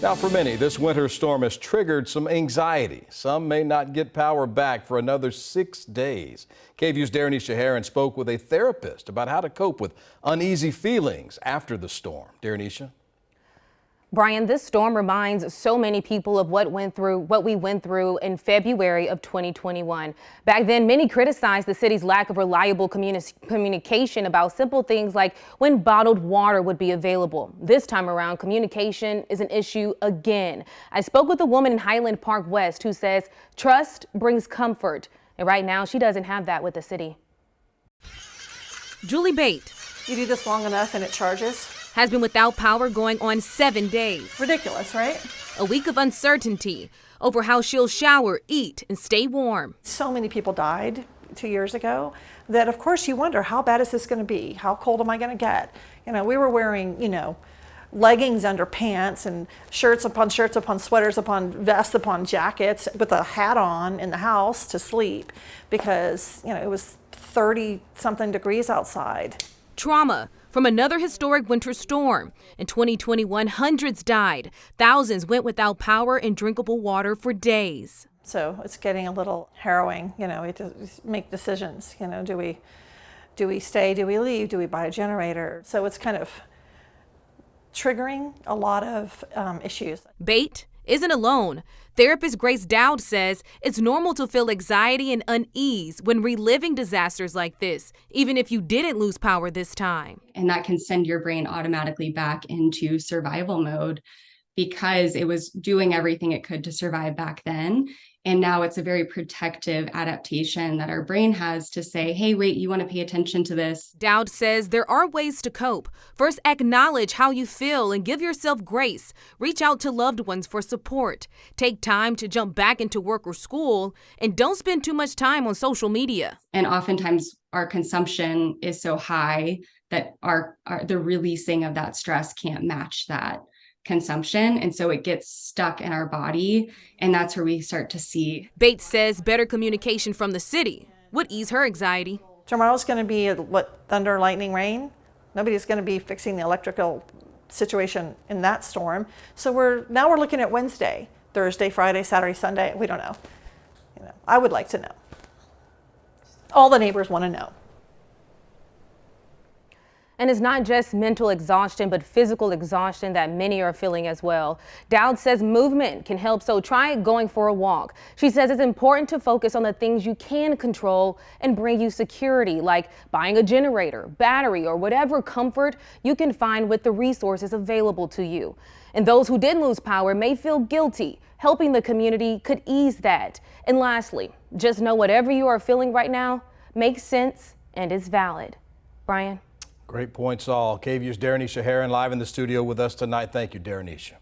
Now, for many, this winter storm has triggered some anxiety. Some may not get power back for another 6 days. KVUE's Darrenisha Heron spoke with a therapist about how to cope with uneasy feelings after the storm. Darrenisha? Brian, this storm reminds so many people of what we went through in February of 2021. Back then, many criticized the city's lack of reliable communication about simple things like when bottled water would be available. This time around, communication is an issue again. I spoke with a woman in Highland Park West who says trust brings comfort, and right now she doesn't have that with the city. Julie Bate. You do this long enough and it charges. Has been without power going on 7 days. Ridiculous, right? A week of uncertainty over how she'll shower, eat, and stay warm. So many people died 2 years ago that of course you wonder, how bad is this going to be? How cold am I going to get? We were wearing, leggings under pants and shirts upon sweaters upon vests upon jackets with a hat on in the house to sleep because, it was 30 something degrees outside. Trauma from another historic winter storm. In 2021, hundreds died. Thousands went without power and drinkable water for days. So it's getting a little harrowing. We have to make decisions. Do we stay? Do we leave? Do we buy a generator? So it's kind of triggering a lot of issues. Bate isn't alone. Therapist Grace Dowd says it's normal to feel anxiety and unease when reliving disasters like this, even if you didn't lose power this time. And that can send your brain automatically back into survival mode because it was doing everything it could to survive back then. And now it's a very protective adaptation that our brain has to say, hey, wait, you want to pay attention to this. Dowd says there are ways to cope. First, acknowledge how you feel and give yourself grace. Reach out to loved ones for support. Take time to jump back into work or school, and don't spend too much time on social media. And oftentimes our consumption is so high that the releasing of that stress can't match that consumption, and so it gets stuck in our body, and that's where we start to see. Bates says better communication from the city would ease her anxiety. Tomorrow's going to be thunder, lightning, rain. Nobody's going to be fixing the electrical situation in that storm. So we're looking at Wednesday, Thursday, Friday, Saturday, Sunday. We don't know. I would like to know. All the neighbors want to know. And it's not just mental exhaustion, but physical exhaustion that many are feeling as well. Dowd says movement can help, so try going for a walk. She says it's important to focus on the things you can control and bring you security, like buying a generator, battery, or whatever comfort you can find with the resources available to you. And those who did lose power may feel guilty. Helping the community could ease that. And lastly, just know whatever you are feeling right now makes sense and is valid. Brian? Great points all. KVUE's Darrenisha Heron live in the studio with us tonight. Thank you, Darrenisha.